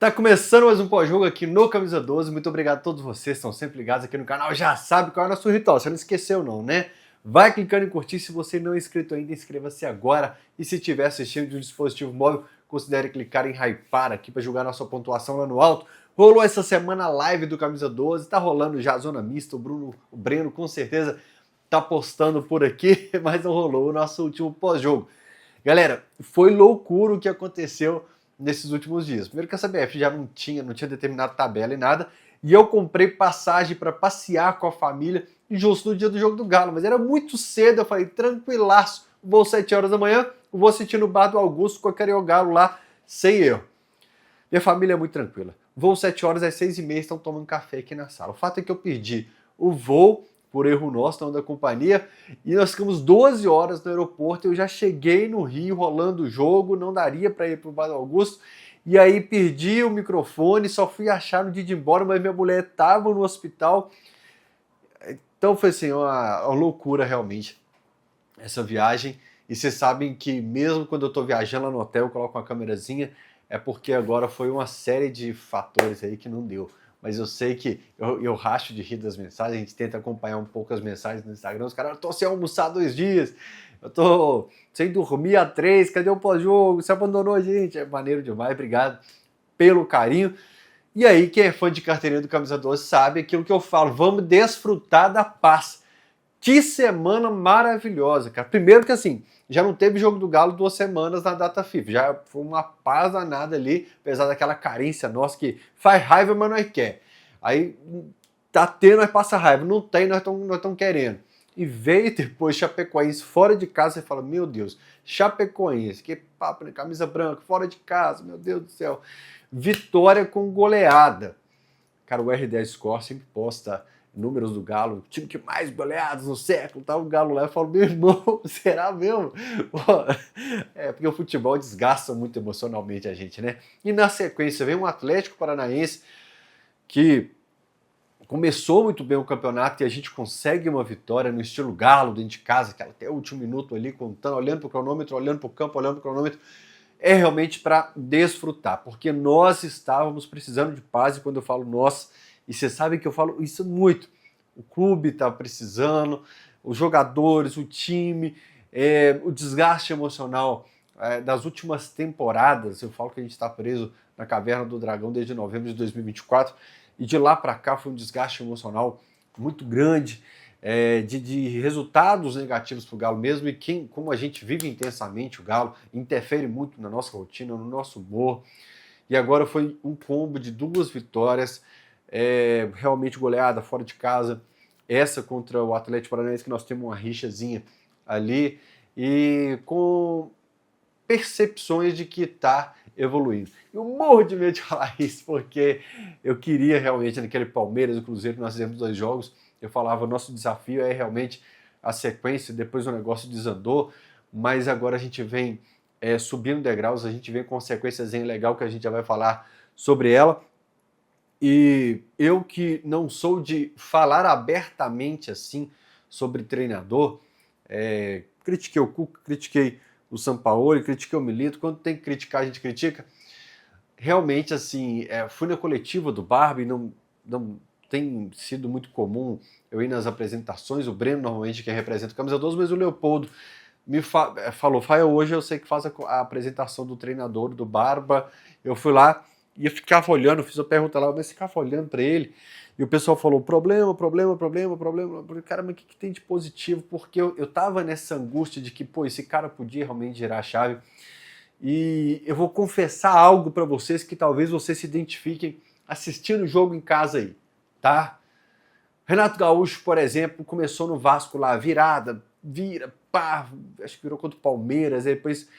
Tá começando mais um pós-jogo aqui no Camisa 12. Muito obrigado a todos vocês que estão sempre ligados aqui no canal. Já sabe qual é o nosso ritual, você não esqueceu não, né? Vai clicando em curtir. Se você não é inscrito ainda, inscreva-se agora. E se estiver assistindo de um dispositivo móvel, considere clicar em hypar aqui para jogar nossa pontuação lá no alto. Rolou essa semana a live do Camisa 12, tá rolando já a zona mista. O Breno com certeza tá postando por aqui, mas não rolou o nosso último pós-jogo. Galera, foi loucura o que aconteceu nesses últimos dias. Primeiro que a CBF já não tinha determinado tabela e nada, e eu comprei passagem para passear com a família justo no dia do jogo do Galo, mas era muito cedo, eu falei, tranquilaço, vou 7 horas da manhã, vou assistir no bar do Augusto com a Cariogalo lá, sem erro. Minha família é muito tranquila. Voo 7 horas, às 6h30, estão tomando café aqui na sala. O fato é que eu perdi o voo por erro nosso, não da companhia, e nós ficamos 12 horas no aeroporto, eu já cheguei no Rio, rolando o jogo, não daria para ir para o Bar do Augusto, e aí perdi o microfone, só fui achar no dia de ir embora, mas minha mulher estava no hospital, então foi assim, uma loucura realmente, essa viagem, e vocês sabem que mesmo quando eu estou viajando lá no hotel, eu coloco uma câmerazinha, é porque agora foi uma série de fatores aí que não deu. Mas eu sei que eu racho de rir das mensagens, a gente tenta acompanhar um pouco as mensagens no Instagram, os caras, eu tô sem almoçar 2 dias, eu tô sem dormir há 3, cadê o pós-jogo, você abandonou a gente, é maneiro demais, obrigado pelo carinho. E aí, quem é fã de carteirinha do Camisa 12 sabe aquilo que eu falo, vamos desfrutar da paz. Que semana maravilhosa, cara. Primeiro que assim, já não teve jogo do Galo 2 semanas na data FIFA. Já foi uma paz danada ali, apesar daquela carência nossa que faz raiva, mas nós quer. Aí tá tendo, nós passa raiva. Não tem, nós estamos querendo. E veio depois Chapecoense fora de casa, você fala, meu Deus, Chapecoense, que papo, né? Camisa branca, fora de casa, meu Deus do céu. Vitória com goleada. Cara, o R10 Score sempre posta números do Galo, o time que mais goleados no século, tá o Galo lá, eu falo, meu irmão, será mesmo? É porque o futebol desgasta muito emocionalmente a gente, né? E na sequência vem um Atlético Paranaense que começou muito bem o campeonato e a gente consegue uma vitória no estilo Galo, dentro de casa, que até o último minuto ali, contando, olhando pro cronômetro, olhando pro campo, olhando pro cronômetro, é realmente para desfrutar, porque nós estávamos precisando de paz, e quando eu falo nós, e vocês sabem que eu falo isso muito, o clube está precisando, os jogadores, o time, o desgaste emocional das últimas temporadas, eu falo que a gente está preso na Caverna do Dragão desde novembro de 2024, e de lá para cá foi um desgaste emocional muito grande, de resultados negativos para o Galo mesmo, e como a gente vive intensamente o Galo, interfere muito na nossa rotina, no nosso humor, e agora foi um combo de 2 vitórias, realmente goleada fora de casa, essa contra o Atlético Paranaense, que nós temos uma rixazinha ali, e com percepções de que está evoluindo. Eu morro de medo de falar isso, porque eu queria realmente, naquele Palmeiras e Cruzeiro, que nós fizemos 2 jogos, eu falava, nosso desafio é realmente a sequência, depois o negócio desandou, mas agora a gente vem subindo degraus, a gente vem com uma sequênciazinha legal que a gente já vai falar sobre ela, e eu que não sou de falar abertamente assim sobre treinador, critiquei o Cuca, critiquei o Sampaoli, critiquei o Milito, quando tem que criticar a gente critica, realmente assim, fui na coletiva do Barba e não tem sido muito comum eu ir nas apresentações, o Breno normalmente que representa o Camisa 12, mas o Leopoldo me falou, Faia, hoje eu sei que faz a apresentação do treinador, do Barba, eu fui lá e eu ficava olhando, fiz a pergunta lá, mas ficava olhando para ele, e o pessoal falou, problema, cara, mas o que tem de positivo? Porque eu tava nessa angústia de que, pô, esse cara podia realmente girar a chave, e eu vou confessar algo para vocês que talvez vocês se identifiquem assistindo o jogo em casa aí, tá? Renato Gaúcho, por exemplo, começou no Vasco lá, vira, pá, acho que virou contra o Palmeiras, aí depois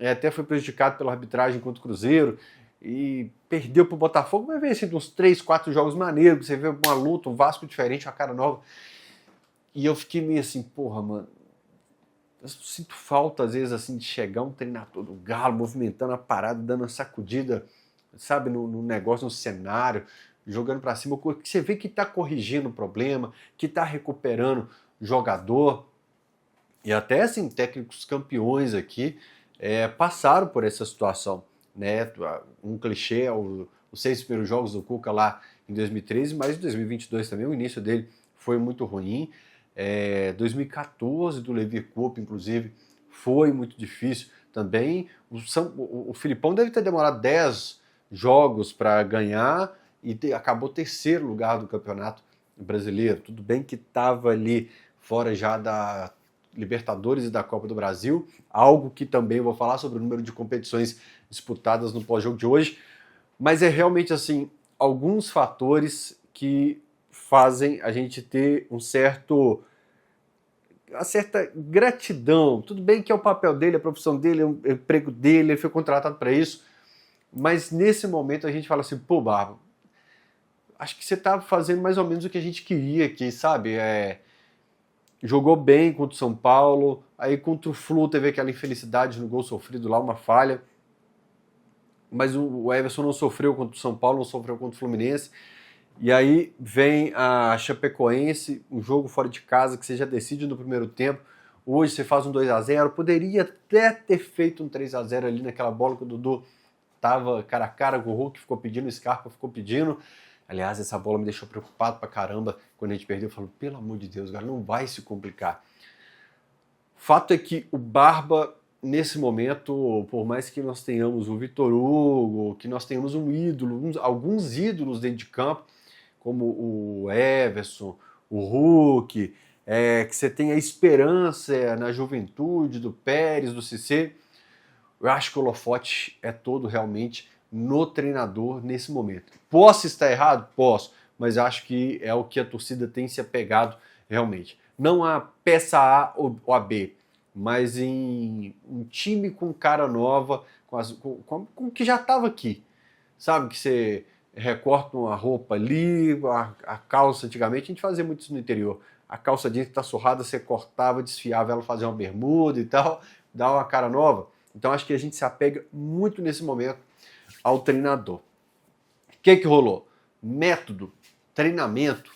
até foi prejudicado pela arbitragem contra o Cruzeiro, e perdeu pro Botafogo, mas veio assim, uns 3, 4 jogos maneiros, você vê uma luta, um Vasco diferente, uma cara nova, e eu fiquei meio assim, porra, mano, eu sinto falta, às vezes, assim, de chegar um treinador do Galo, movimentando a parada, dando uma sacudida, sabe, no negócio, no cenário, jogando pra cima, que você vê que tá corrigindo o problema, que tá recuperando jogador, e até, assim, técnicos campeões aqui passaram por essa situação. né? Um clichê, os 6 primeiros jogos do Cuca lá em 2013, mas em 2022 também o início dele foi muito ruim. 2014 do Lever Cup, inclusive, foi muito difícil também. O Filipão deve ter demorado 10 jogos para ganhar e acabou terceiro lugar do Campeonato Brasileiro. Tudo bem que estava ali fora já da Libertadores e da Copa do Brasil, algo que também eu vou falar sobre o número de competições disputadas no pós-jogo de hoje, mas é realmente assim, alguns fatores que fazem a gente ter uma certa gratidão. Tudo bem que é o papel dele, a profissão dele, é o emprego dele, ele foi contratado para isso, mas nesse momento a gente fala assim, pô, Barba, acho que você tá fazendo mais ou menos o que a gente queria aqui, sabe? Jogou bem contra o São Paulo, aí contra o Flu teve aquela infelicidade no gol sofrido lá, uma falha, mas o Everson não sofreu contra o São Paulo, não sofreu contra o Fluminense, e aí vem a Chapecoense, um jogo fora de casa que você já decide no primeiro tempo, hoje você faz um 2-0, poderia até ter feito um 3-0 ali naquela bola que o Dudu tava cara a cara com o Hulk, ficou pedindo, o Scarpa ficou pedindo. Aliás, essa bola me deixou preocupado pra caramba quando a gente perdeu. Eu falo, pelo amor de Deus, cara, não vai se complicar. Fato é que o Barba, nesse momento, por mais que nós tenhamos o Vitor Hugo, que nós tenhamos um ídolo, alguns ídolos dentro de campo, como o Everson, o Hulk, que você tem a esperança na juventude do Pérez, do Cissé, eu acho que o holofote é todo realmente no treinador nesse momento. Posso estar errado? Posso, mas acho que é o que a torcida tem se apegado realmente. Não a peça A ou a B, mas em um time com cara nova, com o que já estava aqui. Sabe, que você recorta uma roupa ali, a calça, antigamente a gente fazia muito isso no interior. A calça jeans que tá surrada, você cortava, desfiava ela, fazia uma bermuda e tal, dava uma cara nova. Então acho que a gente se apega muito nesse momento ao treinador. O que rolou? Método, treinamento,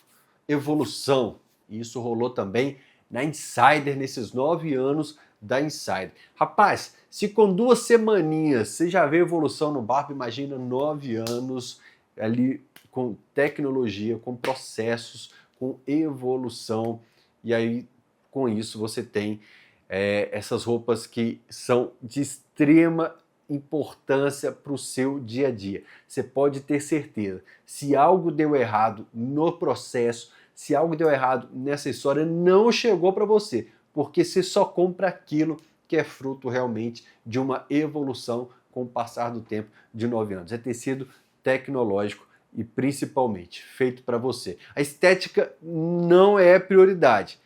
evolução. E isso rolou também na Insider, nesses 9 anos da Insider. Rapaz, se com 2 semaninhas você já vê evolução no Barba, imagina 9 anos ali com tecnologia, com processos, com evolução. E aí, com isso, você tem essas roupas que são de extrema importância para o seu dia a dia. Você pode ter certeza, se algo deu errado no processo, se algo deu errado nessa história, não chegou para você, porque você só compra aquilo que é fruto realmente de uma evolução com o passar do tempo de 9 anos. É tecido tecnológico e principalmente feito para você. A estética não é prioridade.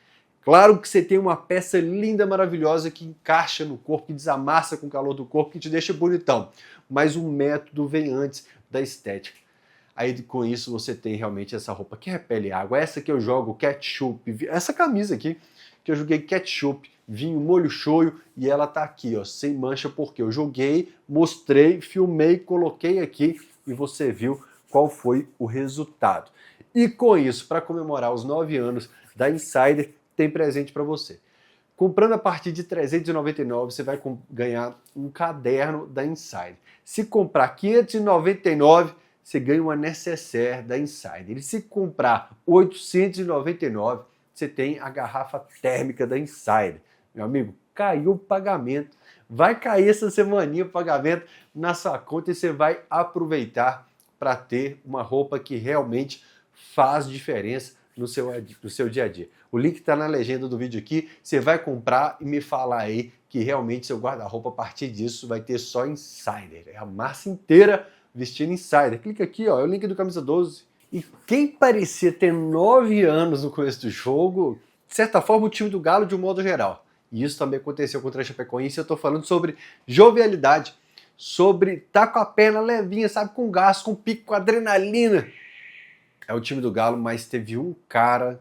Claro que você tem uma peça linda, maravilhosa, que encaixa no corpo, que desamassa com o calor do corpo, que te deixa bonitão. Mas o método vem antes da estética. Aí com isso você tem realmente essa roupa que repele água. Essa que eu jogo ketchup, essa camisa aqui, que eu joguei ketchup, vinho, molho shoyu, e ela tá aqui, ó, sem mancha, porque eu joguei, mostrei, filmei, coloquei aqui e você viu qual foi o resultado. E com isso, para comemorar os 9 anos da Insider, tem presente para você. Comprando a partir de R$ 399, você vai ganhar um caderno da Insider. Se comprar R$ 599, você ganha uma necessaire da Insider. E se comprar R$ 899, você tem a garrafa térmica da Insider. Meu amigo, caiu o pagamento. Vai cair essa semaninha o pagamento na sua conta e você vai aproveitar para ter uma roupa que realmente faz diferença no seu dia a dia. O link está na legenda do vídeo aqui, você vai comprar e me falar aí que realmente seu guarda-roupa a partir disso vai ter só Insider. É a massa inteira vestindo Insider. Clica aqui, ó, é o link do Camisa 12. E quem parecia ter 9 anos no começo do jogo, de certa forma o time do Galo de um modo geral. E isso também aconteceu contra a Chapecoense, eu estou falando sobre jovialidade, sobre estar com a perna levinha, sabe, com gás, com pico, com adrenalina. É o time do Galo, mas teve um cara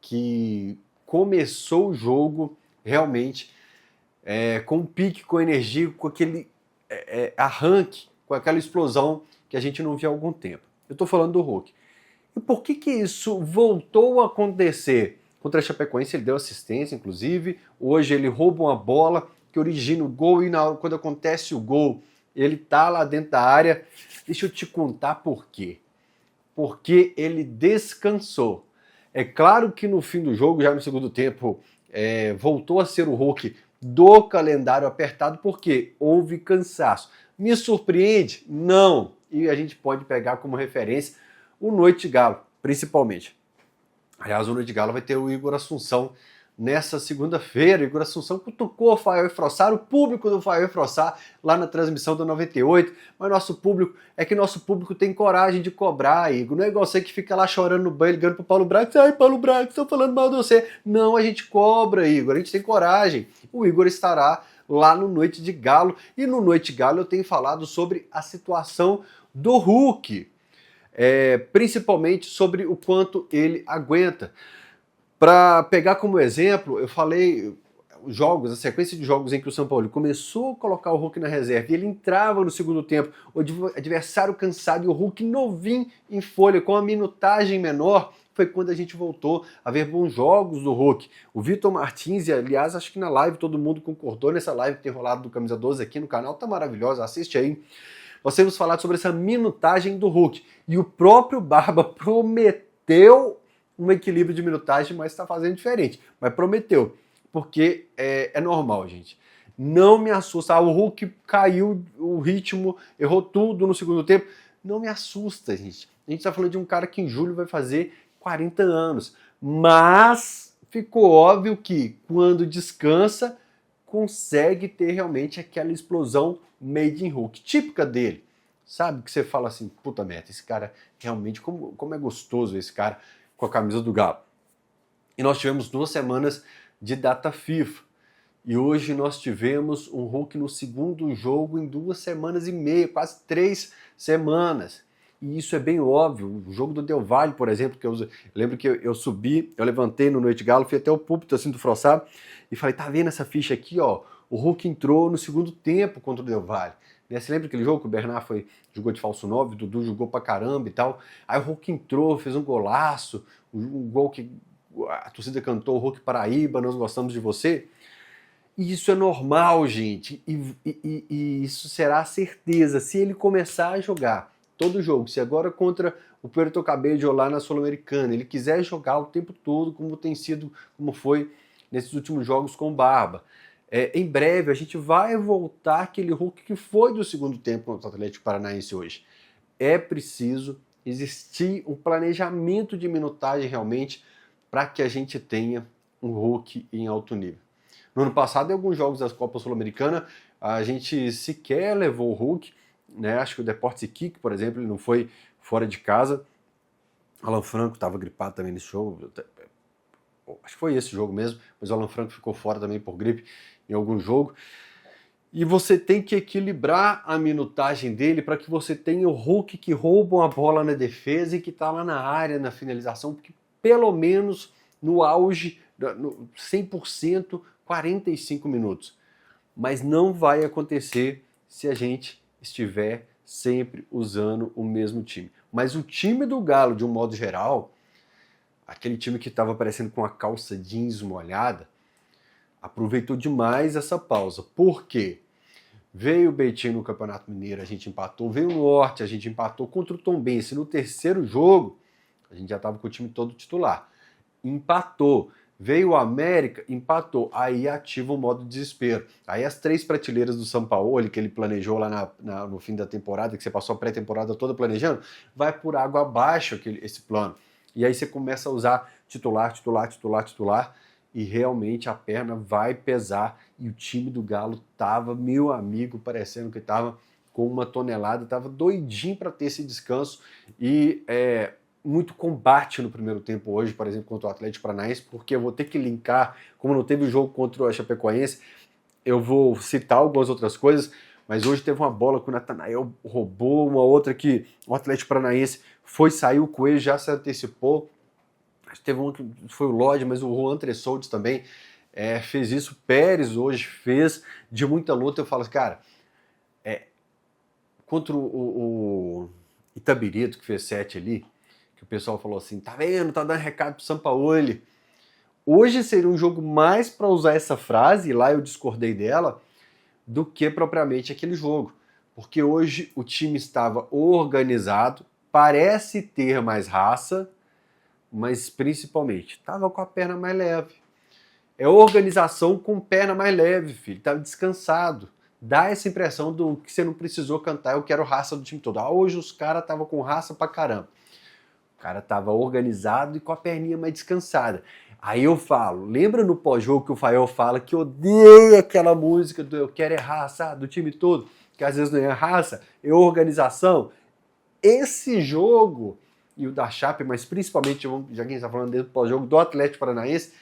que começou o jogo realmente com pique, com energia, com aquele arranque, com aquela explosão que a gente não via há algum tempo. Eu estou falando do Hulk. E por que isso voltou a acontecer? Contra a Chapecoense ele deu assistência, inclusive. Hoje ele rouba uma bola que origina o gol e quando acontece o gol, ele tá lá dentro da área. Deixa eu te contar por quê. Porque ele descansou. É claro que no fim do jogo, já no segundo tempo, voltou a ser o Hulk do calendário apertado, porque houve cansaço. Me surpreende? Não. E a gente pode pegar como referência o Noite de Galo, principalmente. Aliás, o Noite de Galo vai ter o Igor Assunção nessa segunda-feira. Igor Assunção cutucou o Fael e Frossar, o público do Fael e Frossar, lá na transmissão do 98. Mas nosso público tem coragem de cobrar, Igor. Não é igual você que fica lá chorando no banho, ligando pro Paulo Brax. Ai, Paulo Brax, estão falando mal de você. Não, a gente cobra, Igor. A gente tem coragem. O Igor estará lá no Noite de Galo. E no Noite de Galo eu tenho falado sobre a situação do Hulk. Principalmente sobre o quanto ele aguenta. Para pegar como exemplo, eu falei a sequência de jogos em que o São Paulo começou a colocar o Hulk na reserva e ele entrava no segundo tempo, o adversário cansado e o Hulk novinho em folha, com a minutagem menor, foi quando a gente voltou a ver bons jogos do Hulk. O Vitor Martins, e aliás, acho que na live todo mundo concordou, nessa live que tem rolado do Camisa 12 aqui no canal, tá maravilhosa, assiste aí. Nós temos falado sobre essa minutagem do Hulk. E o próprio Barba prometeu um equilíbrio de minutagem, mas está fazendo diferente. Mas prometeu. Porque é normal, gente. Não me assusta. O Hulk caiu o ritmo, errou tudo no segundo tempo. Não me assusta, gente. A gente está falando de um cara que em julho vai fazer 40 anos. Mas ficou óbvio que quando descansa, consegue ter realmente aquela explosão made in Hulk, típica dele. Sabe que você fala assim, puta merda, esse cara realmente, como é gostoso esse cara com a camisa do Galo. E nós tivemos 2 semanas de data FIFA. E hoje nós tivemos um Hulk no segundo jogo em 2 semanas e meia, quase 3 semanas. E isso é bem óbvio. O jogo do Del Valle, por exemplo, que eu lembro que eu subi, eu levantei no Noite Galo, fui até o púlpito assim do Frossar e falei, tá vendo essa ficha aqui, ó? O Hulk entrou no segundo tempo contra o Del Valle. Você lembra aquele jogo que o Bernard jogou de falso 9, o Dudu jogou pra caramba e tal? Aí o Hulk entrou, fez um golaço, um gol que a torcida cantou, o Hulk Paraíba, nós gostamos de você. E isso é normal, gente, e isso será a certeza. Se ele começar a jogar todo jogo, se agora contra o Puerto Cabello lá na Sul-Americana, ele quiser jogar o tempo todo, como foi nesses últimos jogos com o Barba, em breve a gente vai voltar aquele Hulk que foi do segundo tempo contra o Atlético Paranaense hoje. É preciso existir um planejamento de minutagem realmente para que a gente tenha um Hulk em alto nível. No ano passado, em alguns jogos das Copas Sul-Americana, a gente sequer levou o Hulk, né? Acho que o Deportes Iquique, por exemplo, ele não foi fora de casa. Alan Franco estava gripado também nesse jogo. Acho que foi esse jogo mesmo, mas o Alan Franco ficou fora também por gripe em algum jogo. E você tem que equilibrar a minutagem dele para que você tenha o Hulk que rouba a bola na defesa e que está lá na área, na finalização, porque pelo menos no auge, no 100%, 45 minutos. Mas não vai acontecer se a gente estiver sempre usando o mesmo time. Mas o time do Galo, de um modo geral, aquele time que estava aparecendo com a calça jeans molhada, aproveitou demais essa pausa. Por quê? Veio o Betinho no Campeonato Mineiro, a gente empatou. Veio o Norte, a gente empatou contra o Tombense. No terceiro jogo, a gente já estava com o time todo titular. Empatou. Veio o América, empatou. Aí ativa o modo desespero. Aí as 3 prateleiras do Sampaoli, que ele planejou lá no fim da temporada, que você passou a pré-temporada toda planejando, vai por água abaixo esse plano. E aí você começa a usar titular, e realmente a perna vai pesar. E o time do Galo tava, meu amigo, parecendo que tava com 1 tonelada, tava doidinho para ter esse descanso. E muito combate no primeiro tempo hoje, por exemplo, contra o Atlético Paranaense, porque eu vou ter que linkar, como não teve o jogo contra o Chapecoense, eu vou citar algumas outras coisas, mas hoje teve uma bola que o Natanael roubou, uma outra que o Atlético Paranaense saiu, o Coelho já se antecipou, teve uma que foi o Lodge, mas o Juan Tressoldes também fez isso, o Pérez hoje fez, de muita luta. Eu falo assim, cara, contra o Itabirito, que fez 7 ali, que o pessoal falou assim, tá vendo, tá dando recado pro Sampaoli. Hoje seria um jogo mais para usar essa frase, e lá eu discordei dela, do que propriamente aquele jogo. Porque hoje o time estava organizado, parece ter mais raça, mas principalmente estava com a perna mais leve. É organização com perna mais leve, filho. Estava descansado. Dá essa impressão do que você não precisou cantar, eu quero raça do time todo. Hoje os caras estavam com raça pra caramba. O cara estava organizado e com a perninha mais descansada. Aí eu falo, lembra no pós-jogo que o Fael fala que odeia aquela música do eu quero é raça do time todo, que às vezes não é raça, é organização? Esse jogo, e o da Chape, mas principalmente, já que a gente está falando do pós-jogo do Atlético Paranaense,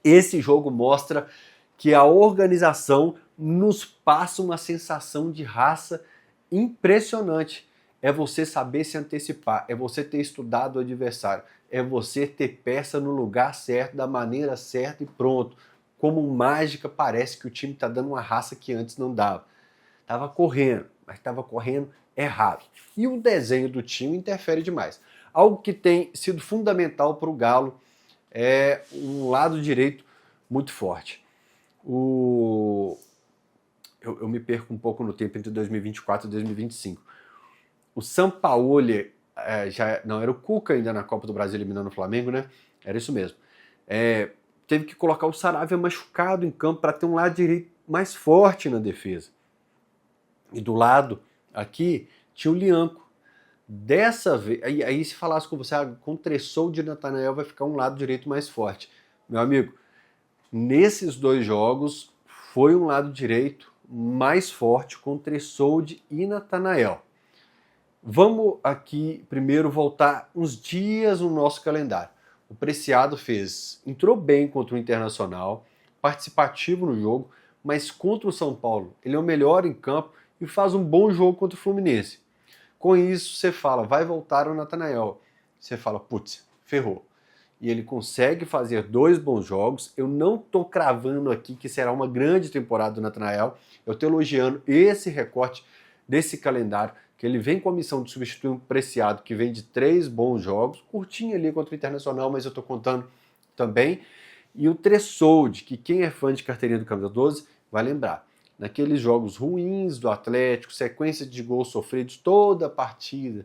esse jogo mostra que a organização nos passa uma sensação de raça impressionante. É você saber se antecipar, é você ter estudado o adversário, é você ter peça no lugar certo, da maneira certa e pronto. Como mágica, parece que o time está dando uma raça que antes não dava. Estava correndo, mas estava correndo errado. E o desenho do time interfere demais. Algo que tem sido fundamental para o Galo é um lado direito muito forte. Eu me perco um pouco no tempo entre 2024 e 2025. O Sampaoli, não era o Cuca ainda na Copa do Brasil eliminando o Flamengo, né? Era isso mesmo. Teve que colocar o Saravia machucado em campo para ter um lado direito mais forte na defesa. E do lado aqui tinha o Lianco. Dessa vez, aí se falasse com você, com o Tressoldi e Natanael vai ficar um lado direito mais forte. Meu amigo, nesses dois jogos foi um lado direito mais forte com Tressoldi e Natanael. Vamos aqui primeiro voltar uns dias no nosso calendário. O Preciado entrou bem contra o Internacional, participativo no jogo, mas contra o São Paulo ele é o melhor em campo e faz um bom jogo contra o Fluminense. Com isso você fala, vai voltar o Natanael. Você fala, putz, ferrou. E ele consegue fazer 2 bons jogos. Eu não estou cravando aqui que será uma grande temporada do Natanael. Eu estou elogiando esse recorte desse calendário, que ele vem com a missão de substituir um Preciado que vem de 3 bons jogos, curtinho ali contra o Internacional, mas eu estou contando também. E o Tressoldi, que quem é fã de carteirinha do Camisa 12 vai lembrar. Naqueles jogos ruins do Atlético, sequência de gols sofridos toda a partida,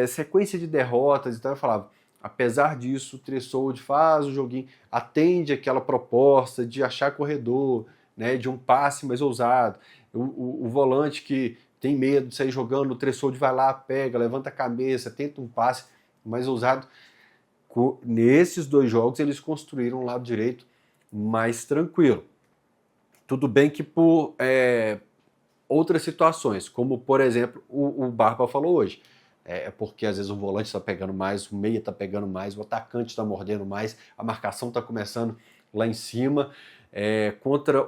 sequência de derrotas, então eu falava, apesar disso, o Tressoldi faz o joguinho, atende aquela proposta de achar corredor, né, de um passe mais ousado, o volante que tem medo de sair jogando, o Tressoldi vai lá, pega, levanta a cabeça, tenta um passe mais ousado. Nesses 2 jogos eles construíram um lado direito mais tranquilo. Tudo bem que por outras situações, como por exemplo o Barba falou hoje, porque às vezes o volante está pegando mais, o meia está pegando mais, o atacante está mordendo mais, a marcação está começando lá em cima. Contra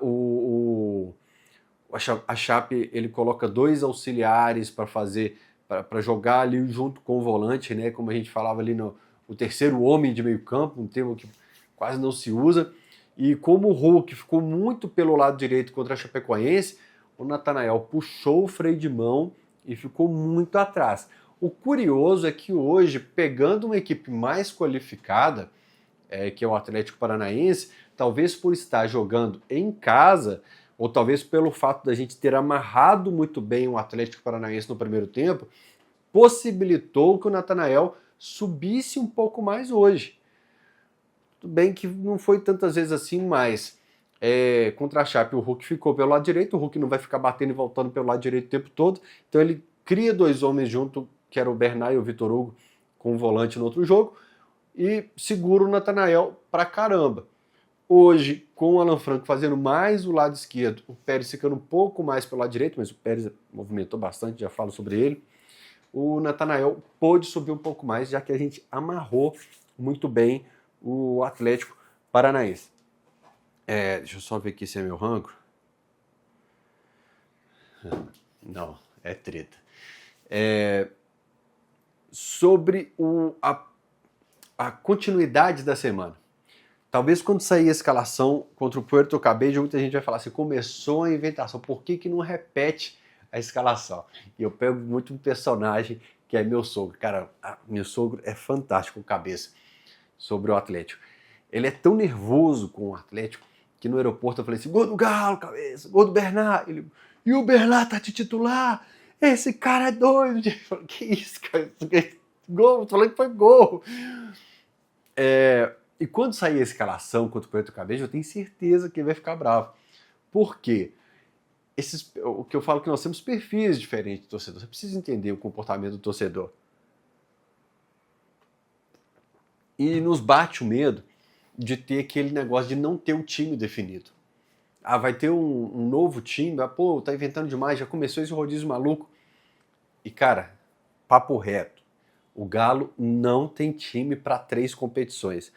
a Chape ele coloca 2 auxiliares para jogar ali junto com o volante, né? Como a gente falava ali o terceiro homem de meio campo, um termo que quase não se usa. E como o Hulk ficou muito pelo lado direito contra a Chapecoense, o Natanael puxou o freio de mão e ficou muito atrás. O curioso é que hoje, pegando uma equipe mais qualificada, que é o Atlético Paranaense, talvez por estar jogando em casa, ou talvez pelo fato da gente ter amarrado muito bem o Atlético Paranaense no primeiro tempo, possibilitou que o Natanael subisse um pouco mais hoje. Tudo bem que não foi tantas vezes assim, mas contra a Chape o Hulk ficou pelo lado direito, o Hulk não vai ficar batendo e voltando pelo lado direito o tempo todo, então ele cria 2 homens junto, que era o Bernard e o Vitor Hugo, com o volante no outro jogo, e segura o Natanael pra caramba. Hoje, com o Alan Franco fazendo mais o lado esquerdo, o Pérez ficando um pouco mais pelo lado direito, mas o Pérez movimentou bastante, já falo sobre ele, o Natanael pôde subir um pouco mais, já que a gente amarrou muito bem o Atlético Paranaense. Deixa eu só ver aqui se é meu rango. Não, é treta. Sobre a continuidade da semana. Talvez quando sair a escalação contra o Puerto Cabello, muita gente vai falar assim, começou a inventação, por que não repete a escalação? E eu pego muito um personagem que é meu sogro. Cara, meu sogro é fantástico, cabeça, sobre o Atlético. Ele é tão nervoso com o Atlético que no aeroporto eu falei assim, gol do Galo, cabeça, gol do Bernard. e o Berlá tá de titular, esse cara é doido. Eu falei, que isso, cara? Gol, tô falando que foi gol. E quando sair a escalação contra o Puerto Cabello, eu tenho certeza que ele vai ficar bravo. Por quê? O que eu falo que nós temos perfis diferentes de torcedor. Você precisa entender o comportamento do torcedor. E nos bate o medo de ter aquele negócio de não ter um time definido. Ah, vai ter um novo time, pô, tá inventando demais, já começou esse rodízio maluco. E cara, papo reto, o Galo não tem time para 3 competições.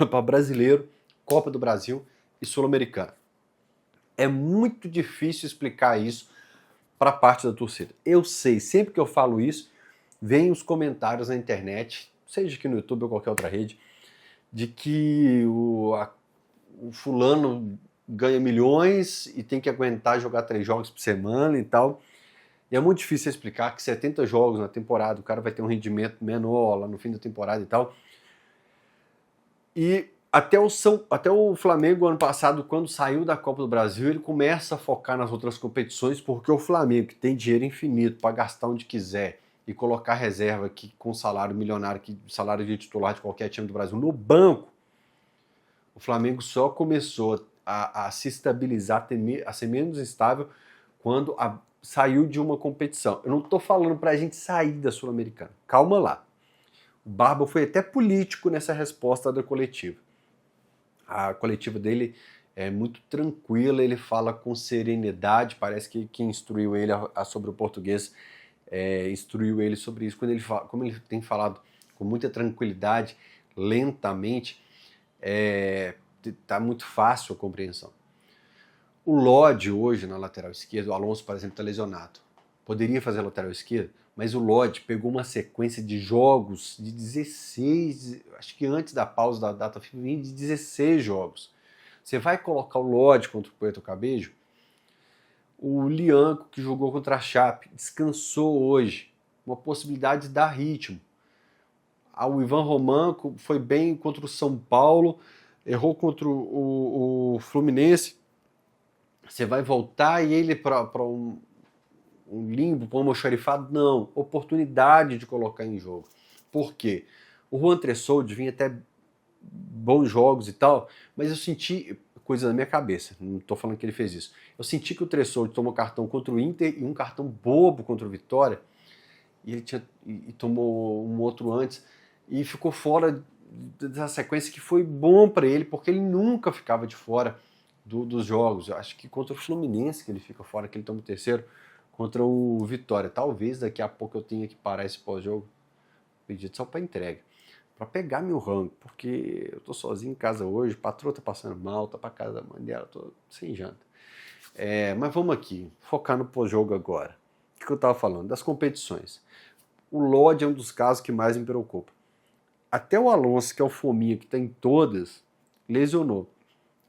Para Brasileiro, Copa do Brasil e Sul-Americana. É muito difícil explicar isso para parte da torcida. Eu sei, sempre que eu falo isso, vem os comentários na internet, seja aqui no YouTube ou qualquer outra rede, de que o fulano ganha milhões e tem que aguentar jogar 3 jogos por semana e tal. E é muito difícil explicar que 70 jogos na temporada, o cara vai ter um rendimento menor lá no fim da temporada e tal. E até o Flamengo, ano passado, quando saiu da Copa do Brasil, ele começa a focar nas outras competições, porque o Flamengo, que tem dinheiro infinito para gastar onde quiser e colocar reserva aqui com salário milionário, salário de titular de qualquer time do Brasil, no banco, o Flamengo só começou a se estabilizar, a ser menos instável quando saiu de uma competição. Eu não estou falando para a gente sair da Sul-Americana. Calma lá. O Barba foi até político nessa resposta da coletiva. A coletiva dele é muito tranquila, ele fala com serenidade, parece que quem instruiu ele sobre o português instruiu ele sobre isso. Como ele tem falado com muita tranquilidade, lentamente, tá muito fácil a compreensão. O Lodi hoje na lateral esquerda, o Alonso, por exemplo, está lesionado. Poderia fazer a lateral esquerda, mas o Lodi pegou uma sequência de jogos de 16, acho que antes da pausa da data FIFA, de 16 jogos. Você vai colocar o Lodi contra o Puerto Cabello? O Lianco, que jogou contra a Chape, descansou hoje. Uma possibilidade de dar ritmo. O Ivan Romanco foi bem contra o São Paulo, errou contra o Fluminense. Você vai voltar e ele para um limbo, para um almoxarifado? Não. Oportunidade de colocar em jogo. Por quê? O Juan Tressoldi vinha até bons jogos e tal, mas eu senti coisa na minha cabeça, não estou falando que ele fez isso. Eu senti que o Tressoldi tomou cartão contra o Inter e um cartão bobo contra o Vitória, e ele tomou um outro antes, e ficou fora da sequência que foi bom para ele, porque ele nunca ficava de fora dos jogos. Eu acho que contra o Fluminense que ele fica fora, que ele toma o terceiro, contra o Vitória. Talvez daqui a pouco eu tenha que parar esse pós-jogo, pedido só para entrega, para pegar meu rango, porque eu tô sozinho em casa hoje, a patroa tá passando mal, tá para casa da mãe dela, tô sem janta. Mas vamos aqui, focar no pós-jogo agora. O que eu tava falando? Das competições. O Lodi é um dos casos que mais me preocupa. Até o Alonso, que é o fominha, que tá em todas, lesionou.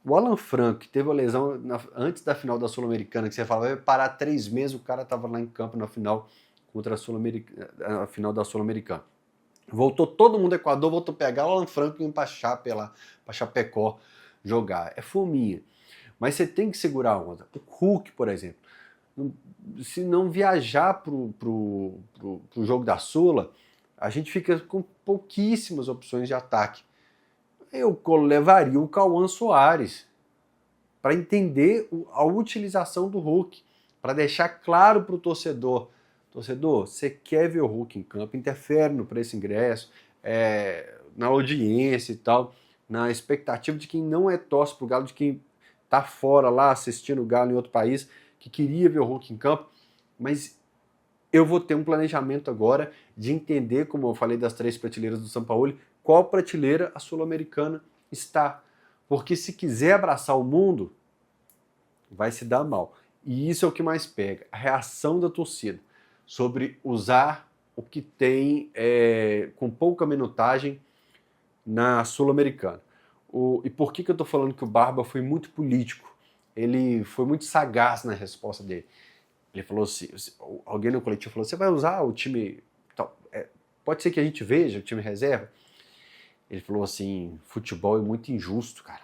O Alan Franco, que teve a lesão antes da final da Sul-Americana, que você fala, vai parar 3 meses, o cara tava lá em campo na final contra a final da Sul-Americana. Voltou todo mundo do Equador, voltou a pegar o Alan Franco e ir pra Chapecó jogar. É fominha. Mas você tem que segurar a onda. O Hulk, por exemplo, se não viajar pro jogo da Sula, a gente fica com pouquíssimas opções de ataque. Eu levaria o Cauã Soares para entender a utilização do Hulk, para deixar claro para o torcedor: torcedor, você quer ver o Hulk em campo, interfere no preço ingresso, na audiência e tal, na expectativa de quem não torce pro Galo, de quem tá fora lá assistindo o Galo em outro país, que queria ver o Hulk em campo, mas eu vou ter um planejamento agora de entender, como eu falei das 3 prateleiras do São Paulo, qual prateleira a Sul-Americana está. Porque se quiser abraçar o mundo, vai se dar mal. E isso é o que mais pega, a reação da torcida sobre usar o que tem com pouca minutagem na Sul-Americana. E por que eu estou falando que o Barba foi muito político? Ele foi muito sagaz na resposta dele. Ele falou assim, alguém no coletivo falou, você vai usar o time... pode ser que a gente veja o time reserva? Ele falou assim, futebol é muito injusto, cara.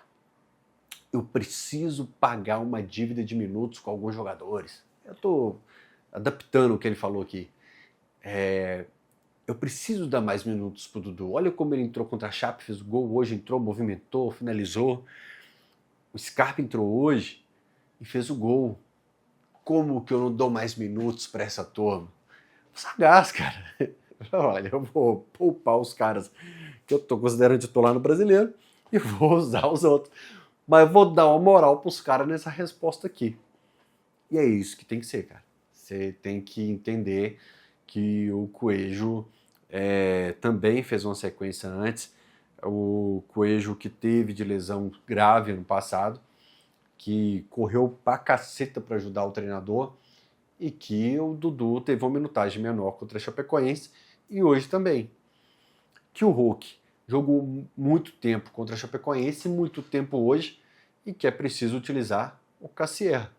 Eu preciso pagar uma dívida de minutos com alguns jogadores. eu tô adaptando o que ele falou aqui. Eu preciso dar mais minutos pro Dudu. Olha como ele entrou contra a Chape, fez o gol hoje, entrou, movimentou, finalizou. O Scarpa entrou hoje e fez o gol. Como que eu não dou mais minutos para essa turma? Sagaz, cara. Olha, eu vou poupar os caras que eu tô considerando titular no Brasileiro e vou usar os outros. Mas eu vou dar uma moral pros caras nessa resposta aqui. E é isso que tem que ser, cara. Você tem que entender que o Coelho também fez uma sequência antes. O Coelho que teve de lesão grave ano passado, que correu pra caceta pra ajudar o treinador, e que o Dudu teve uma minutagem menor contra a Chapecoense, e hoje também. Que o Hulk jogou muito tempo contra a Chapecoense, muito tempo hoje, e que é preciso utilizar o Cassier.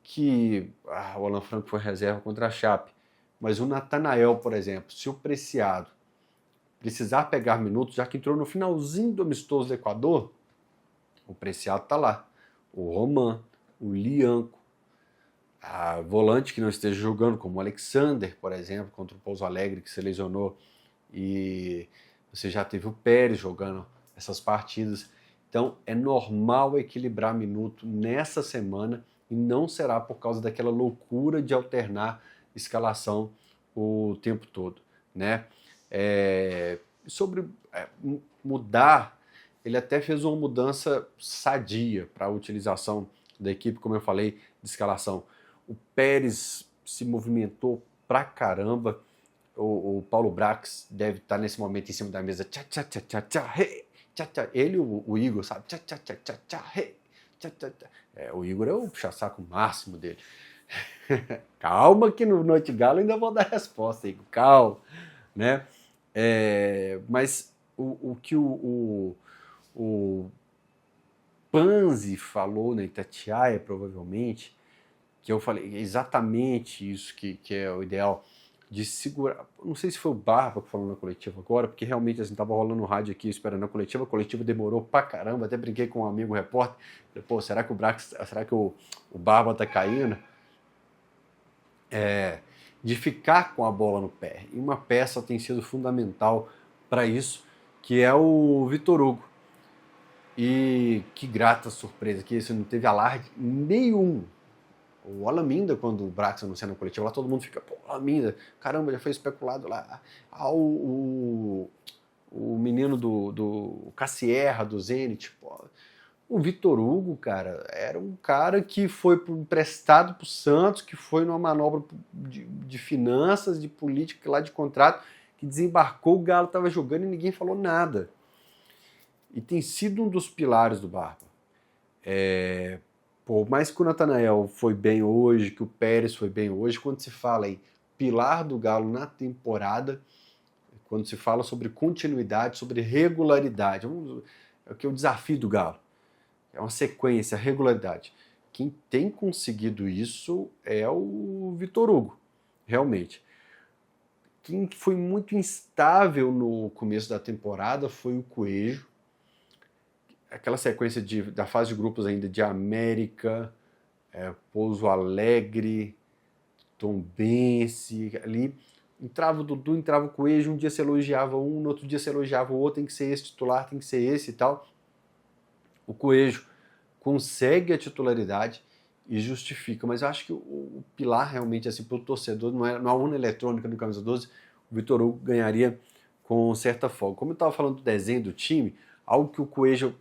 Que o Alan Franco foi reserva contra a Chape, mas o Natanael, por exemplo, se o Preciado precisar pegar minutos, já que entrou no finalzinho do amistoso do Equador, o Preciado tá lá. O Roman, o Lianco, a volante que não esteja jogando, como o Alexander, por exemplo, contra o Pouso Alegre, que se lesionou, e você já teve o Pérez jogando essas partidas. Então é normal equilibrar minuto nessa semana e não será por causa daquela loucura de alternar escalação o tempo todo, né? Sobre mudar, ele até fez uma mudança sadia para a utilização da equipe, como eu falei, de escalação. O Pérez se movimentou pra caramba. O Paulo Brax deve estar nesse momento em cima da mesa. Tchá, tchá, tchá, tchá, tchá, hey, tchá, tchá. Ele e o Igor, sabe? Tchá, tchá, tchá, tchá, tchá, hey, tchá, tchá, tchá. O Igor é o puxa-saco máximo dele. Calma que no Noite Galo ainda vou dar resposta, Igor. Calma, né? Mas o que o Panzi falou na Itatiaia, provavelmente, que eu falei exatamente isso que é o ideal, de segurar. Não sei se foi o Barba que falou na coletiva agora, porque realmente assim, tava rolando no rádio aqui esperando a coletiva demorou pra caramba, até brinquei com um amigo repórter, falei, pô, será que o Barba tá caindo? De ficar com a bola no pé. E uma peça tem sido fundamental para isso, que é o Vitor Hugo. E que grata surpresa, que isso não teve alarde nenhum. O Alaminda, quando o Brax anuncia na coletiva, lá todo mundo fica, pô, Alaminda, caramba, já foi especulado lá. O menino do Cassierra, do Zenit, pô. O Vitor Hugo, cara, era um cara que foi emprestado pro Santos, que foi numa manobra de finanças, de política lá de contrato, que desembarcou, o Galo tava jogando e ninguém falou nada. E tem sido um dos pilares do Barba. Por mais que o Natanael foi bem hoje, que o Pérez foi bem hoje, quando se fala em pilar do Galo na temporada, quando se fala sobre continuidade, sobre regularidade, é o que é o desafio do Galo. É uma sequência, regularidade. Quem tem conseguido isso é o Vitor Hugo, realmente. Quem foi muito instável no começo da temporada foi o Coelho. Aquela sequência da fase de grupos ainda de América, Pouso Alegre, Tombense, ali entrava o Dudu, entrava o Coelho, um dia se elogiava um, no outro dia se elogiava o outro, tem que ser esse titular, tem que ser esse e tal. O Coelho consegue a titularidade e justifica, mas eu acho que o pilar realmente, assim, para o torcedor, não é a urna eletrônica do Camisa 12, o Vitor Hugo ganharia com certa folga. Como eu estava falando do desenho do time, algo que o Coelho,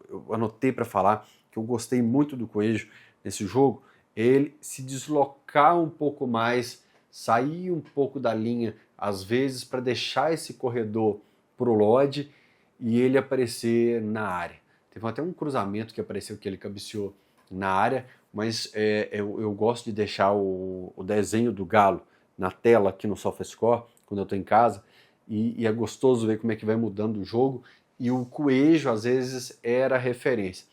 eu anotei para falar, que eu gostei muito do Coelho nesse jogo, ele se deslocar um pouco mais, sair um pouco da linha, às vezes, para deixar esse corredor pro Lodge e ele aparecer na área. Teve até um cruzamento que apareceu que ele cabeceou na área, mas eu gosto de deixar o desenho do Galo na tela aqui no SofaScore, quando eu estou em casa, e é gostoso ver como é que vai mudando o jogo, e o Coelho, às vezes, era referência.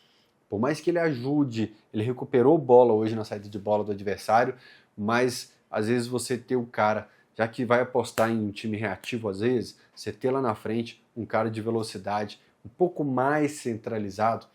Por mais que ele ajude, ele recuperou bola hoje na saída de bola do adversário, mas às vezes você ter o cara, já que vai apostar em um time reativo às vezes, você ter lá na frente um cara de velocidade, um pouco mais centralizado,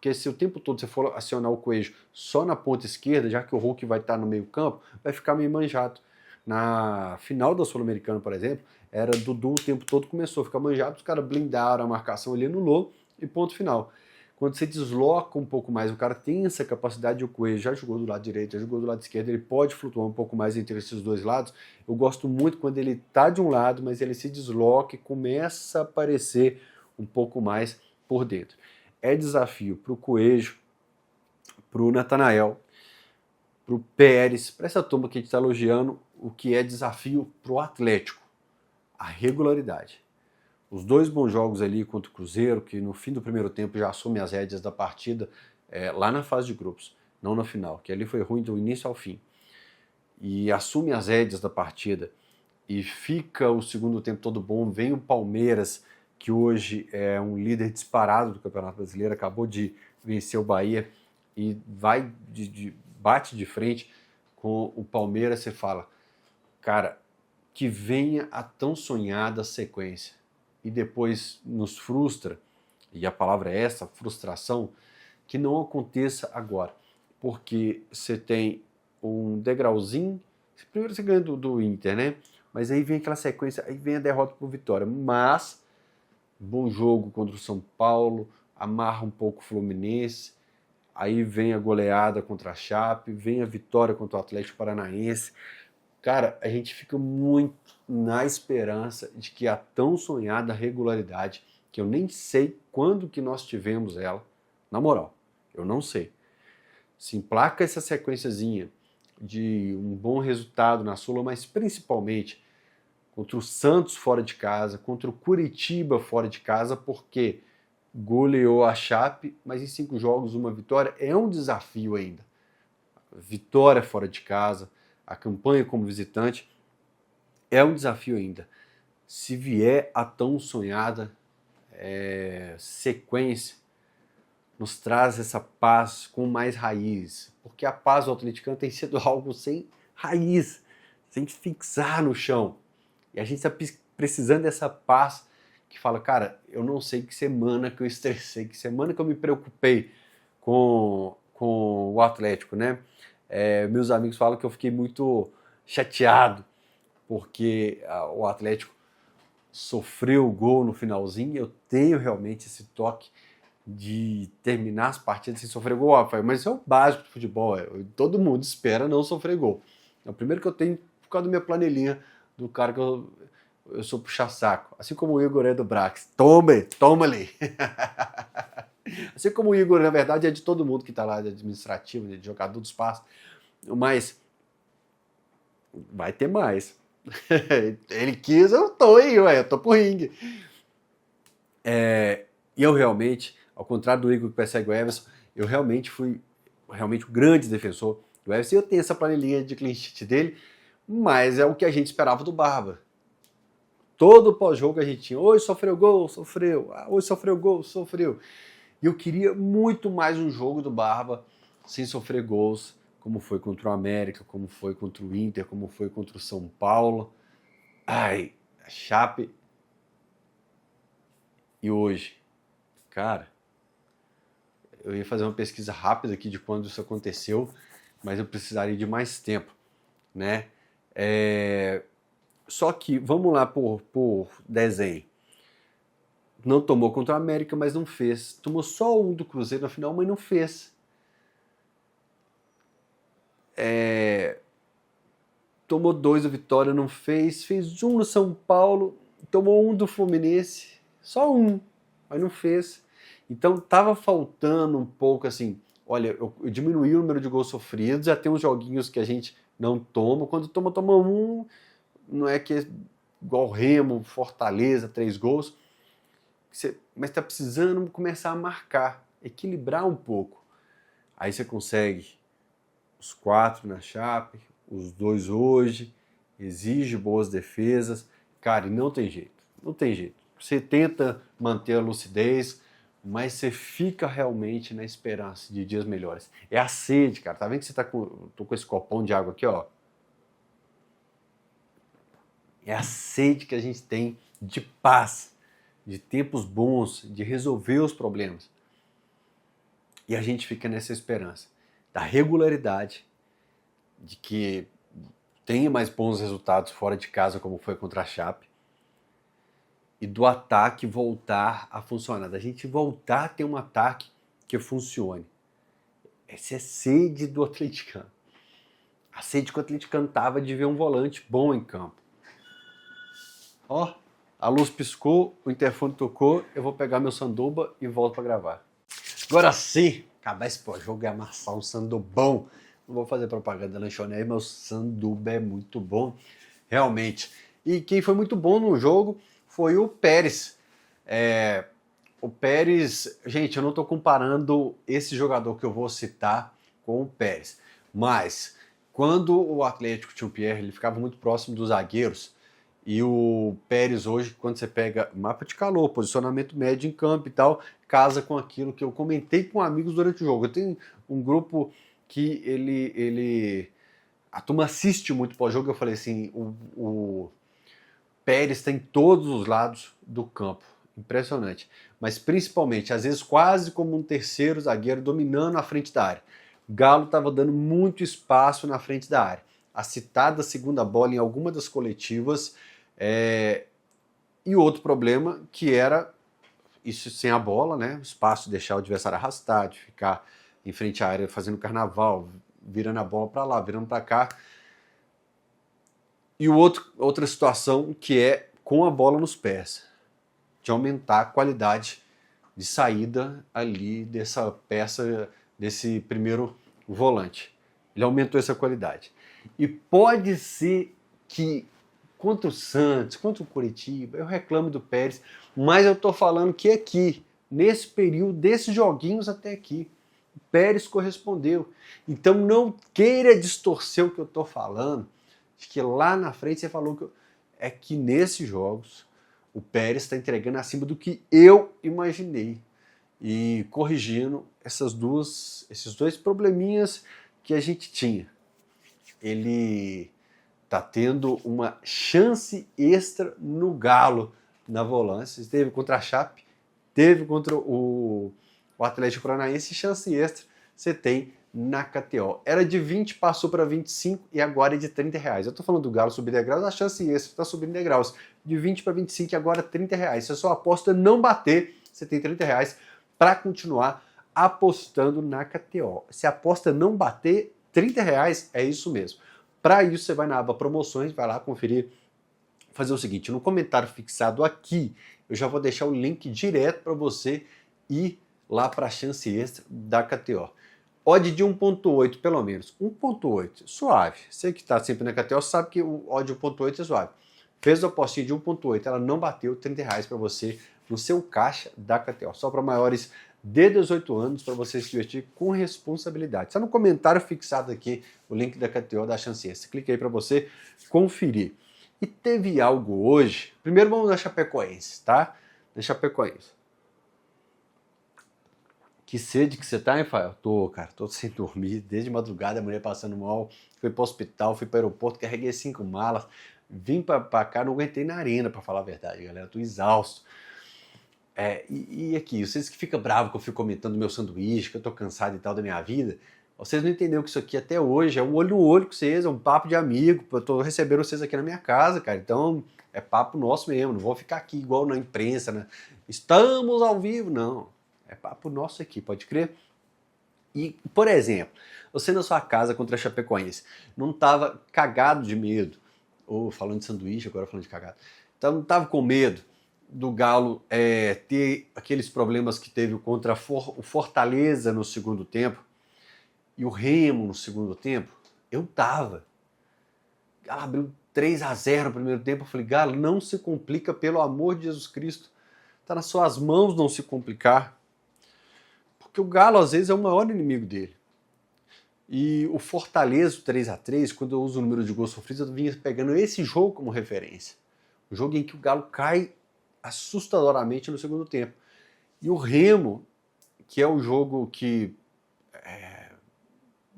Porque se o tempo todo você for acionar o Coelho só na ponta esquerda, já que o Hulk vai estar no meio campo, vai ficar meio manjado. Na final da Sul-Americana, por exemplo, era Dudu o tempo todo, começou a ficar manjado, os caras blindaram a marcação, ele anulou e ponto final. Quando você desloca um pouco mais, o cara tem essa capacidade, o Coelho já jogou do lado direito, já jogou do lado esquerdo, ele pode flutuar um pouco mais entre esses dois lados. Eu gosto muito quando ele tá de um lado, mas ele se desloca e começa a aparecer um pouco mais por dentro. É desafio para o Coelho, para o Natanael, para o Pérez, para essa turma que a gente está elogiando, o que é desafio para o Atlético, a regularidade. Os dois bons jogos ali contra o Cruzeiro, que no fim do primeiro tempo já assume as rédeas da partida, lá na fase de grupos, não na final, que ali foi ruim do início ao fim. E assume as rédeas da partida e fica o segundo tempo todo bom. Vem o Palmeiras, que hoje é um líder disparado do Campeonato Brasileiro, acabou de vencer o Bahia e bate de frente com o Palmeiras. Você fala, cara, que venha a tão sonhada sequência e depois nos frustra, e a palavra é essa, frustração, que não aconteça agora, porque você tem um degrauzinho, primeiro você ganha do Inter, né? Mas aí vem aquela sequência, aí vem a derrota por Vitória, mas bom jogo contra o São Paulo, amarra um pouco o Fluminense, aí vem a goleada contra a Chape, vem a vitória contra o Atlético Paranaense. Cara, a gente fica muito na esperança de que a tão sonhada regularidade, que eu nem sei quando que nós tivemos ela, na moral, eu não sei. Se emplaca essa sequenciazinha de um bom resultado na Sula, mas principalmente contra o Santos fora de casa, contra o Curitiba fora de casa, porque goleou a Chape, mas em 5 jogos uma vitória é um desafio ainda. Vitória fora de casa, a campanha como visitante é um desafio ainda. Se vier a tão sonhada sequência, nos traz essa paz com mais raiz, porque a paz do atleticano tem sido algo sem raiz, sem fixar no chão. E a gente está precisando dessa paz que fala, cara, eu não sei que semana que eu estressei, que semana que eu me preocupei com o Atlético, né? Meus amigos falam que eu fiquei muito chateado porque o Atlético sofreu o gol no finalzinho. Eu tenho realmente esse toque de terminar as partidas sem sofrer gol, Rafael, mas isso é o básico do futebol. Todo mundo espera não sofrer gol. É o primeiro que eu tenho por causa da minha planilhinha do cara que eu sou puxa-saco. Assim como o Igor é do Brax. Toma ali. Assim como o Igor, na verdade, é de todo mundo que está lá, de administrativo, de jogador do espaço. Mas vai ter mais. Ele quis, eu tô aí, eu tô pro ringue. E eu realmente, ao contrário do Igor que persegue o Everson, eu realmente fui realmente um grande defensor do Everson. Eu tenho essa planilhinha de clean sheet dele, mas é o que a gente esperava do Barba. Todo pós-jogo a gente tinha, hoje sofreu gol, sofreu, hoje sofreu gol, sofreu. E eu queria muito mais um jogo do Barba sem sofrer gols, como foi contra o América, como foi contra o Inter, como foi contra o São Paulo. Ai, a Chape. E hoje, cara, eu ia fazer uma pesquisa rápida aqui de quando isso aconteceu, mas eu precisaria de mais tempo, né? Só que, vamos lá por desenho. Não tomou contra o América, mas não fez. Tomou só um do Cruzeiro na final, mas não fez. Tomou 2 do Vitória, não fez. Fez um no São Paulo, tomou um do Fluminense, só um, mas não fez. Então tava faltando um pouco assim. Olha, eu diminuí o número de gols sofridos, já tem uns joguinhos que a gente não toma. Quando toma um, não é que é igual Remo, Fortaleza, 3 gols. Mas está precisando começar a marcar, equilibrar um pouco. Aí você consegue os 4 na Chape, os 2 hoje, exige boas defesas. Cara, e não tem jeito, não tem jeito. Você tenta manter a lucidez, mas você fica realmente na esperança de dias melhores. É a sede, cara. Tá vendo que você tô com esse copão de água aqui, ó? É a sede que a gente tem de paz, de tempos bons, de resolver os problemas. E a gente fica nessa esperança da regularidade, de que tenha mais bons resultados fora de casa, como foi contra a Chape, e do ataque voltar a funcionar, da gente voltar a ter um ataque que funcione. Essa é a sede do atleticano. A sede que o atleticano tava de ver um volante bom em campo. Ó, a luz piscou, o interfone tocou, eu vou pegar meu sanduba e volto para gravar. Agora sim, acabar esse jogo e amassar um sandubão. Não vou fazer propaganda da lanchonete, mas o sanduba é muito bom, realmente. E quem foi muito bom no jogo foi o Pérez. O Pérez, gente, eu não estou comparando esse jogador que eu vou citar com o Pérez, mas quando o Atlético tinha o Pierre, ele ficava muito próximo dos zagueiros, e o Pérez hoje, quando você pega mapa de calor, posicionamento médio em campo e tal, casa com aquilo que eu comentei com amigos durante o jogo. Eu tenho um grupo que a turma assiste muito pós-jogo, eu falei assim, o Pérez está em todos os lados do campo. Impressionante. Mas principalmente, às vezes quase como um terceiro zagueiro dominando a frente da área. Galo estava dando muito espaço na frente da área. A citada segunda bola em alguma das coletivas. E outro problema que era isso sem a bola, né? O espaço de deixar o adversário arrastar, de ficar em frente à área fazendo carnaval, virando a bola para lá, virando para cá. E outra situação que é com a bola nos pés, de aumentar a qualidade de saída ali dessa peça, desse primeiro volante. Ele aumentou essa qualidade. E pode ser que contra o Santos, contra o Curitiba, eu reclamo do Pérez, mas eu tô falando que aqui, nesse período, desses joguinhos até aqui, o Pérez correspondeu. Então não queira distorcer o que eu tô falando, de que lá na frente você falou que é que nesses jogos o Pérez está entregando acima do que eu imaginei e corrigindo esses dois probleminhas que a gente tinha. Ele está tendo uma chance extra no Galo na volância. Teve contra a Chape, teve contra o Atlético Paranaense, chance extra você tem na KTO. Era de 20, passou para 25 e agora é de 30 reais. Eu estou falando do Galo subir degraus, a chance extra está subindo degraus. De 20 para 25 e agora 30 reais. Se a sua aposta não bater, você tem 30 reais para continuar apostando na KTO. Se a aposta não bater, 30 reais é isso mesmo. Para isso, você vai na aba promoções, vai lá conferir, fazer o seguinte, no comentário fixado aqui, eu já vou deixar o link direto para você ir lá para a chance extra da KTO. Odd de 1.8 pelo menos, 1.8, suave. Você que está sempre na KTO sabe que o odd de 1.8 é suave. Fez a apostinha de 1.8, ela não bateu, 30 reais para você no seu caixa da KTO. Só para maiores de 18 anos, para você se divertir com responsabilidade. Está no comentário fixado aqui o link da KTO da chance extra. Clique aí para você conferir. E teve algo hoje, primeiro vamos da Chapecoense, tá? Da Chapecoense. Que sede que você tá, hein, Fael? Tô, cara, tô sem dormir, desde madrugada, a mulher passando mal, fui pro hospital, fui pro aeroporto, carreguei 5 malas, vim pra cá, não aguentei na arena, pra falar a verdade, galera, tô exausto. E aqui, vocês que ficam bravos que eu fico comentando meu sanduíche, que eu tô cansado e tal da minha vida, vocês não entenderam que isso aqui até hoje é um olho no olho com vocês, é um papo de amigo, eu tô recebendo vocês aqui na minha casa, cara, então é papo nosso mesmo, não vou ficar aqui igual na imprensa, né? Estamos ao vivo, não. É papo nosso aqui, pode crer? E, por exemplo, você na sua casa contra a Chapecoense não estava cagado de medo, ou falando de sanduíche, agora falando de cagado, então não estava com medo do Galo ter aqueles problemas que teve contra o Fortaleza no segundo tempo e o Remo no segundo tempo? Eu tava. Galo abriu 3-0 no primeiro tempo, eu falei, Galo, não se complica, pelo amor de Jesus Cristo, tá nas suas mãos não se complicar. Porque o Galo, às vezes, é o maior inimigo dele. E o Fortaleza, 3-3, quando eu uso o número de gols sofridos, eu vinha pegando esse jogo como referência. Um jogo em que o Galo cai assustadoramente no segundo tempo. E o Remo, que é o jogo que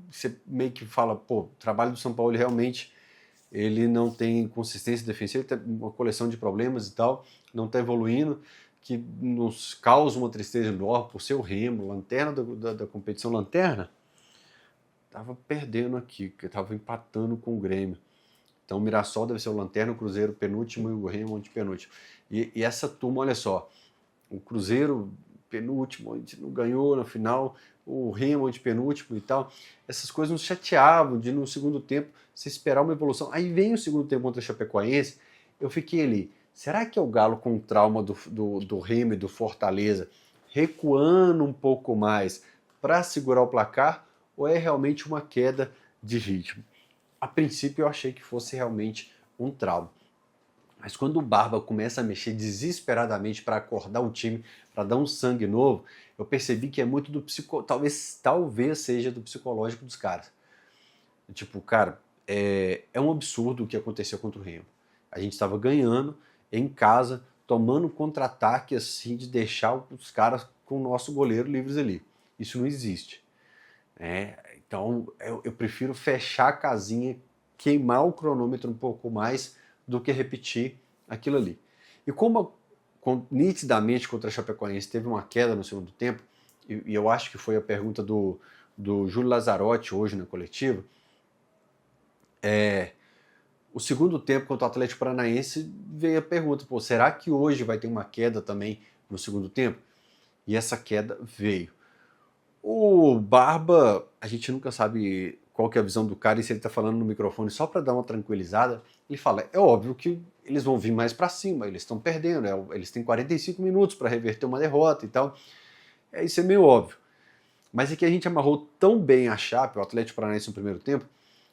você meio que fala, pô, o trabalho do São Paulo realmente ele não tem consistência defensiva, ele tem uma coleção de problemas e tal, não está evoluindo, que nos causa uma tristeza enorme por ser o Remo, lanterna da competição, lanterna, estava perdendo aqui, que estava empatando com o Grêmio. Então o Mirassol deve ser o lanterna, o Cruzeiro penúltimo e o Remo antepenúltimo. E essa turma, olha só, o Cruzeiro penúltimo, a gente não ganhou na final, o Remo antepenúltimo e tal. Essas coisas nos chateavam de no segundo tempo se esperar uma evolução. Aí vem o segundo tempo contra o Chapecoense, eu fiquei ali, será que é o Galo com o trauma do Remo e do Fortaleza recuando um pouco mais para segurar o placar, ou é realmente uma queda de ritmo? A princípio eu achei que fosse realmente um trauma. Mas quando o Barba começa a mexer desesperadamente para acordar o time, para dar um sangue novo, eu percebi que é muito do talvez seja do psicológico dos caras. Tipo, cara, é um absurdo o que aconteceu contra o Remo. A gente estava ganhando em casa, tomando um contra-ataque assim de deixar os caras com o nosso goleiro livres ali. Isso não existe. Então eu prefiro fechar a casinha, queimar o cronômetro um pouco mais do que repetir aquilo ali. E como nitidamente contra a Chapecoense teve uma queda no segundo tempo, e eu acho que foi a pergunta do Júlio Lazzarotti hoje na coletiva, o segundo tempo contra o Atlético Paranaense veio a pergunta, será que hoje vai ter uma queda também no segundo tempo? E essa queda veio. O Barba, a gente nunca sabe qual que é a visão do cara e se ele tá falando no microfone só para dar uma tranquilizada. Ele fala, é óbvio que eles vão vir mais para cima, eles estão perdendo, eles têm 45 minutos para reverter uma derrota e tal. Isso é meio óbvio. Mas é que a gente amarrou tão bem a Chape, o Atlético Paranaense no primeiro tempo,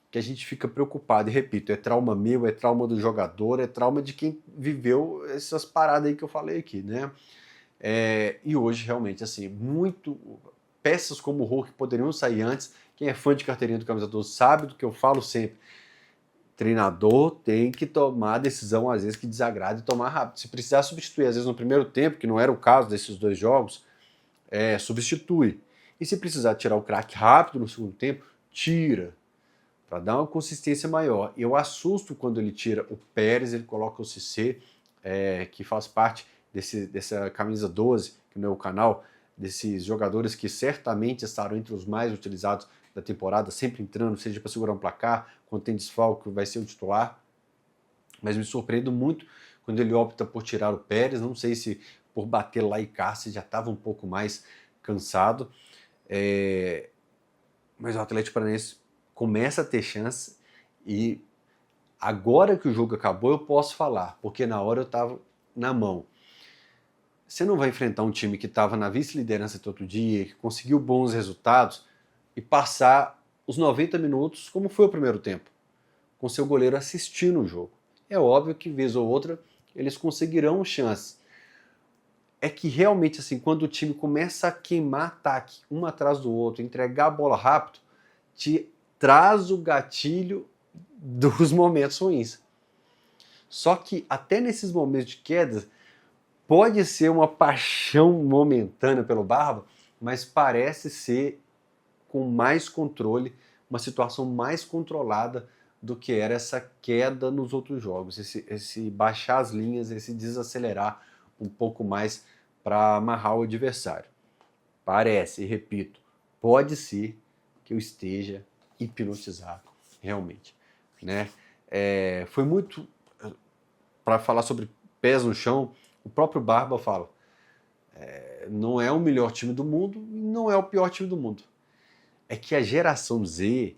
que a gente fica preocupado. E repito, é trauma meu, é trauma do jogador, é trauma de quem viveu essas paradas aí que eu falei aqui, né? E hoje, realmente, assim, peças como o Hulk poderiam sair antes. Quem é fã de carteirinha do Camisa 12 sabe do que eu falo sempre. Treinador tem que tomar a decisão, às vezes, que desagrada e tomar rápido. Se precisar substituir, às vezes, no primeiro tempo, que não era o caso desses dois jogos, substitui. E se precisar tirar o craque rápido no segundo tempo, tira, para dar uma consistência maior. Eu assusto quando ele tira o Pérez, ele coloca o Cissé, que faz parte dessa camisa 12, que não é o canal, desses jogadores que certamente estarão entre os mais utilizados da temporada, sempre entrando, seja para segurar um placar, quando tem desfalque vai ser o titular. Mas me surpreendo muito quando ele opta por tirar o Pérez, não sei se por bater lá e cá, se já estava um pouco mais cansado. Mas o Atlético Paranaense começa a ter chance e agora que o jogo acabou eu posso falar, porque na hora eu estava na mão. Você não vai enfrentar um time que estava na vice-liderança todo dia, que conseguiu bons resultados e passar os 90 minutos como foi o primeiro tempo, com seu goleiro assistindo o jogo. É óbvio que vez ou outra eles conseguirão chance. É que realmente assim, quando o time começa a queimar ataque um atrás do outro, entregar a bola rápido, te traz o gatilho dos momentos ruins. Só que até nesses momentos de queda, pode ser uma paixão momentânea pelo Barba, mas parece ser com mais controle, uma situação mais controlada do que era essa queda nos outros jogos, esse baixar as linhas, esse desacelerar um pouco mais para amarrar o adversário. Parece, e repito, pode ser que eu esteja hipnotizado, realmente. Né? Foi muito, para falar sobre pés no chão, o próprio Barba fala, não é o melhor time do mundo e não é o pior time do mundo. É que a geração Z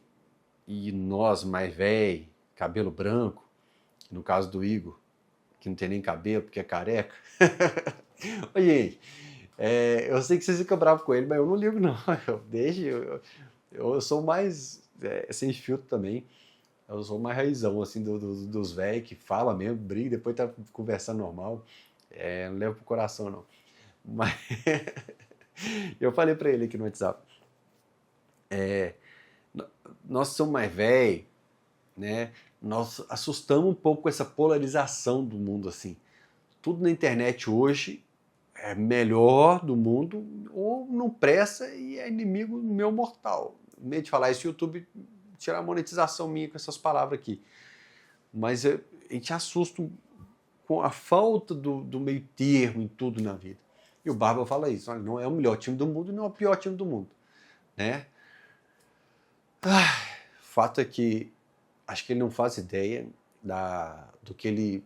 e nós mais velho, cabelo branco, no caso do Igor, que não tem nem cabelo porque é careca. Ô, gente, eu sei que vocês ficam bravos com ele, mas eu não ligo não. Eu sou mais sem filtro também. Eu sou mais raizão, assim, dos velhos que fala mesmo, briga, depois tá conversando normal. Não levo pro coração, não. Mas eu falei pra ele aqui no WhatsApp. Nós somos mais velhos, né? Nós assustamos um pouco com essa polarização do mundo, assim. Tudo na internet hoje é melhor do mundo ou não presta e é inimigo meu mortal. Medo de falar isso, o YouTube tirar a monetização minha com essas palavras aqui. Mas a gente assusta com a falta do meio termo em tudo na vida. E o Barba fala isso, olha, não é o melhor time do mundo e não é o pior time do mundo, né? Fato é que acho que ele não faz ideia do que ele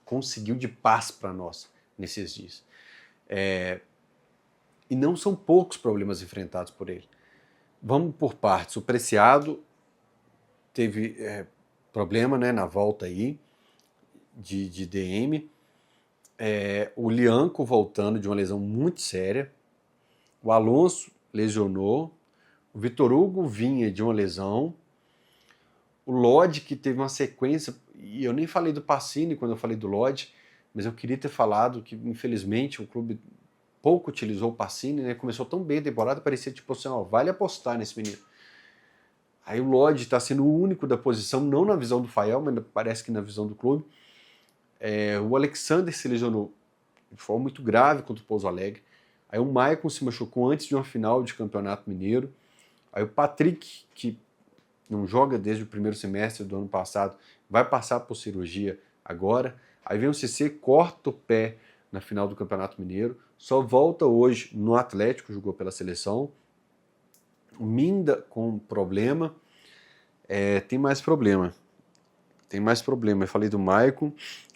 conseguiu de paz para nós nesses dias. E não são poucos problemas enfrentados por ele. Vamos por partes. O Preciado teve problema, né, na volta aí de DM. O Lianco voltando de uma lesão muito séria. O Alonso lesionou. O Vitor Hugo vinha de uma lesão. O Lodge, que teve uma sequência, e eu nem falei do Pacini quando eu falei do Lodge, mas eu queria ter falado que, infelizmente, o clube pouco utilizou o Pacini, né? Começou tão bem a temporada, parecia tipo assim, ó, vale apostar nesse menino. Aí o Lodge está sendo o único da posição, não na visão do Fael, mas parece que na visão do clube. O Alexander se lesionou de forma muito grave contra o Pouso Alegre. Aí o Maicon se machucou antes de uma final de campeonato mineiro. Aí o Patrick, que não joga desde o primeiro semestre do ano passado, vai passar por cirurgia agora. Aí vem o CC, corta o pé na final do Campeonato Mineiro, só volta hoje no Atlético, jogou pela seleção. O Minda com problema. Tem mais problema. Eu falei do Maicon,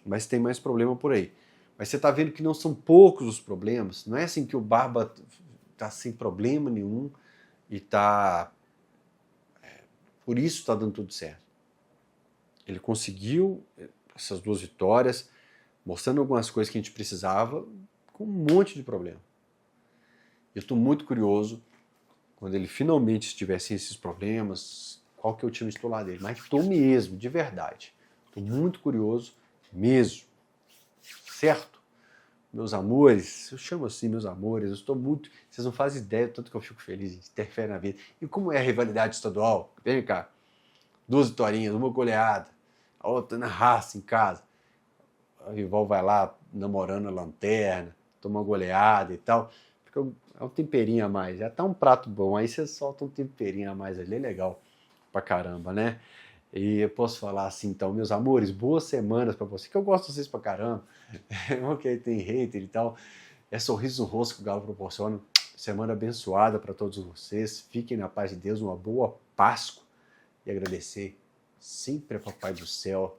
mas tem mais problema por aí. Mas você está vendo que não são poucos os problemas. Não é assim que o Barba está sem problema nenhum e está... Por isso está dando tudo certo. Ele conseguiu essas 2 vitórias, mostrando algumas coisas que a gente precisava, com um monte de problema. Eu estou muito curioso quando ele finalmente estiver sem esses problemas, qual que é o time titular dele. Mas estou mesmo, de verdade. Estou muito curioso mesmo. Certo? Meus amores, eu chamo assim meus amores, eu estou muito... Vocês não fazem ideia do tanto que eu fico feliz de ter fé na vida. E como é a rivalidade estadual? Vem cá. 2 vitórias, uma goleada, a outra na raça em casa. O rival vai lá namorando a lanterna, toma uma goleada e tal. Fica um temperinho a mais. Já tá um prato bom, aí você solta um temperinho a mais ali, é legal pra caramba, né? E eu posso falar assim, então, meus amores, boas semanas pra vocês, que eu gosto de vocês pra caramba. Ok, tem hater e tal. É sorriso no rosto que o Galo proporciona. Semana abençoada pra todos vocês. Fiquem na paz de Deus, uma boa Páscoa. E agradecer sempre a Papai do Céu.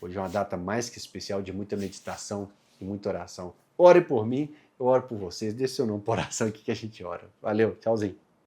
Hoje é uma data mais que especial, de muita meditação e muita oração. Ore por mim, eu oro por vocês. Deixe seu nome por oração aqui que a gente ora. Valeu, tchauzinho.